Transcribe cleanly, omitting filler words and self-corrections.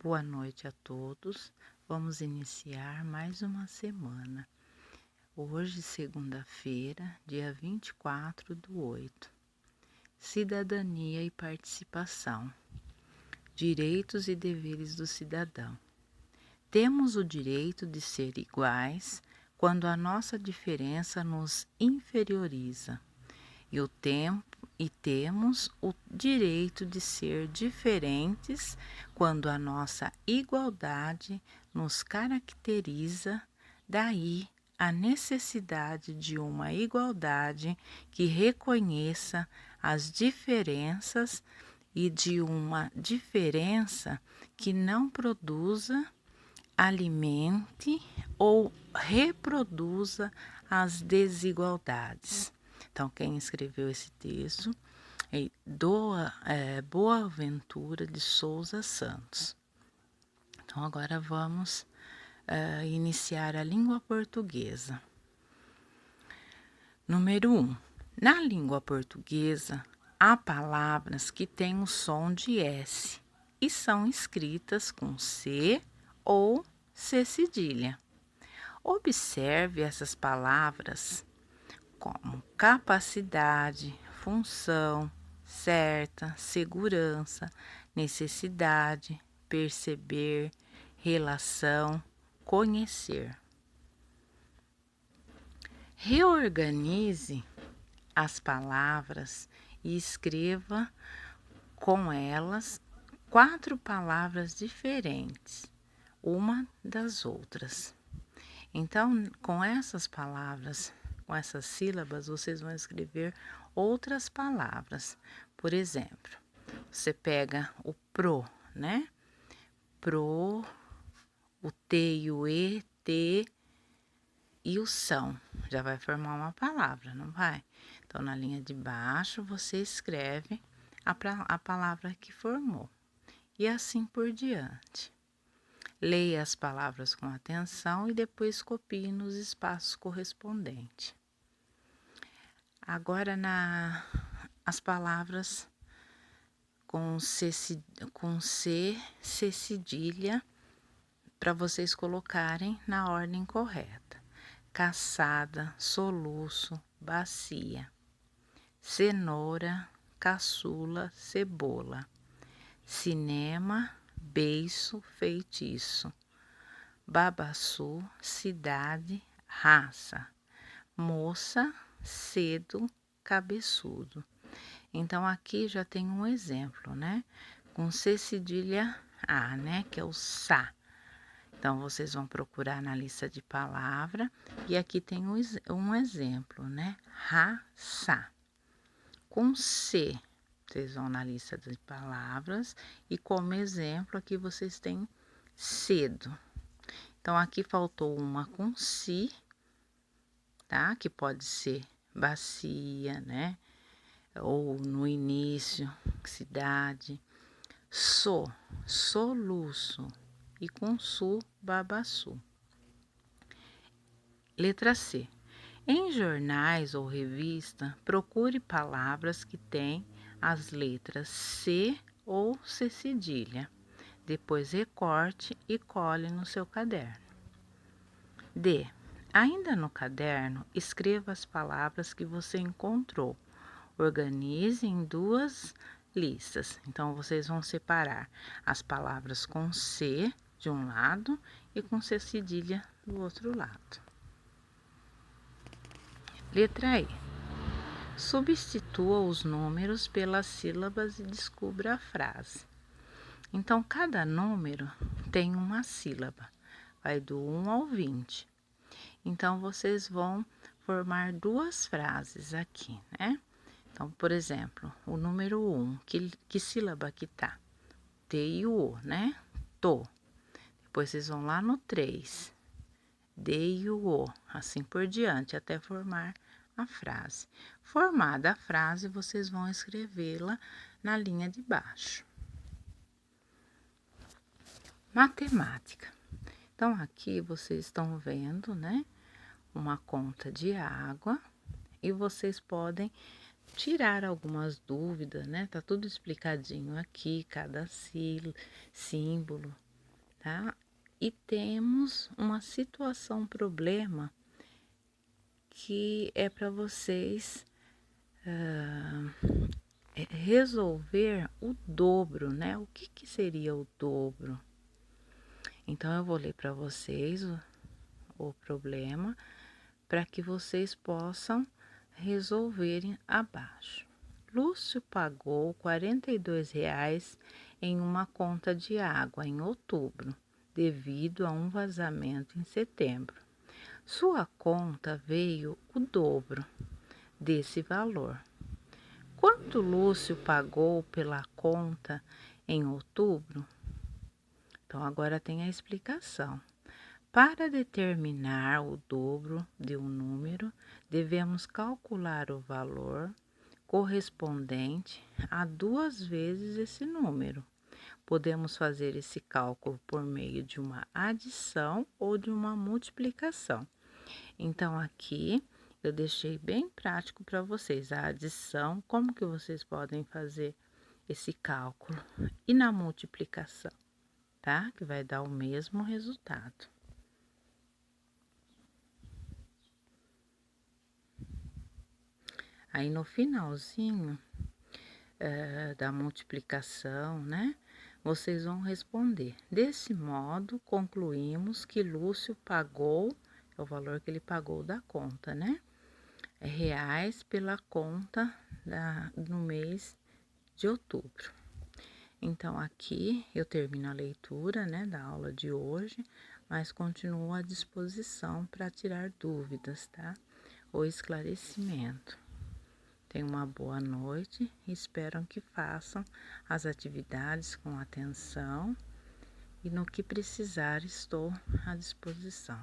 Boa noite a todos. Vamos iniciar mais uma semana. Hoje, segunda-feira, dia 24/8. Cidadania e participação. Direitos e deveres do cidadão. Temos o direito de ser iguais quando a nossa diferença nos inferioriza. E temos o direito de ser diferentes quando a nossa igualdade nos caracteriza, daí a necessidade de uma igualdade que reconheça as diferenças e de uma diferença que não produza, alimente ou reproduza as desigualdades. Então, quem escreveu esse texto é Boaventura de Souza Santos. Então, agora vamos iniciar a língua portuguesa. Número 1. Na língua portuguesa, há palavras que têm o som de S e são escritas com C ou C cedilha. Observe essas palavras como capacidade, função, certa, segurança, necessidade, perceber, relação, conhecer. Reorganize as palavras e escreva com elas 4 palavras diferentes, uma das outras. Então, com essas palavras, com essas sílabas, vocês vão escrever outras palavras. Por exemplo, você pega o pro, né? Pro, o T e o E, T e o são. Já vai formar uma palavra, não vai? Então, na linha de baixo, você escreve a palavra que formou. E assim por diante. Leia as palavras com atenção e depois copie nos espaços correspondentes. Agora, as palavras com C cedilha, para vocês colocarem na ordem correta. Caçada, soluço, bacia. Cenoura, caçula, cebola. Cinema, beiço, feitiço. Babaçu, cidade, raça. Moça, cedo, cabeçudo. Então, aqui já tem um exemplo, né? Com C cedilha A, né? Que é o sa. Então, vocês vão procurar na lista de palavra e aqui tem um exemplo, né? Raça. Com C, vocês vão na lista de palavras e como exemplo aqui vocês têm cedo. Então, aqui faltou uma com si, tá? Que pode ser bacia, né? Ou no início, cidade. Soluço. E com su, babaçu. Letra C. Em jornais ou revista, procure palavras que têm as letras C ou C cedilha. Depois recorte e cole no seu caderno. D. Ainda no caderno, escreva as palavras que você encontrou. Organize em 2 listas. Então, vocês vão separar as palavras com C de um lado e com C cedilha do outro lado. Letra E. Substitua os números pelas sílabas e descubra a frase. Então, cada número tem uma sílaba, vai do 1 ao 20. Então, vocês vão formar 2 frases aqui, né? Então, por exemplo, o número 1, que sílaba que tá? T e o O, né? Tô. Depois, vocês vão lá no 3, D e o O, assim por diante, até formar a frase. Formada a frase, vocês vão escrevê-la na linha de baixo. Matemática. Então, aqui vocês estão vendo, né, uma conta de água e vocês podem tirar algumas dúvidas, né? Tá tudo explicadinho aqui, cada símbolo, tá? E temos uma situação, problema, que é para vocês resolver o dobro, né? O que que seria o dobro? Então, eu vou ler para vocês o problema para que vocês possam resolverem abaixo. Lúcio pagou R$ 42 em uma conta de água em outubro, devido a um vazamento em setembro. Sua conta veio o dobro desse valor. Quanto Lúcio pagou pela conta em outubro? Então, agora tem a explicação. Para determinar o dobro de um número, devemos calcular o valor correspondente a 2 vezes esse número. Podemos fazer esse cálculo por meio de uma adição ou de uma multiplicação. Então, aqui eu deixei bem prático para vocês a adição, como que vocês podem fazer esse cálculo, e na multiplicação, tá? Que vai dar o mesmo resultado. Aí no finalzinho da multiplicação, né? Vocês vão responder. Desse modo, concluímos que Lúcio pagou, é o valor que ele pagou da conta, né? Reais pela conta no mês de outubro. Então, aqui eu termino a leitura, né, da aula de hoje, mas continuo à disposição para tirar dúvidas, tá? Ou esclarecimento. Tenham uma boa noite e espero que façam as atividades com atenção e no que precisar estou à disposição.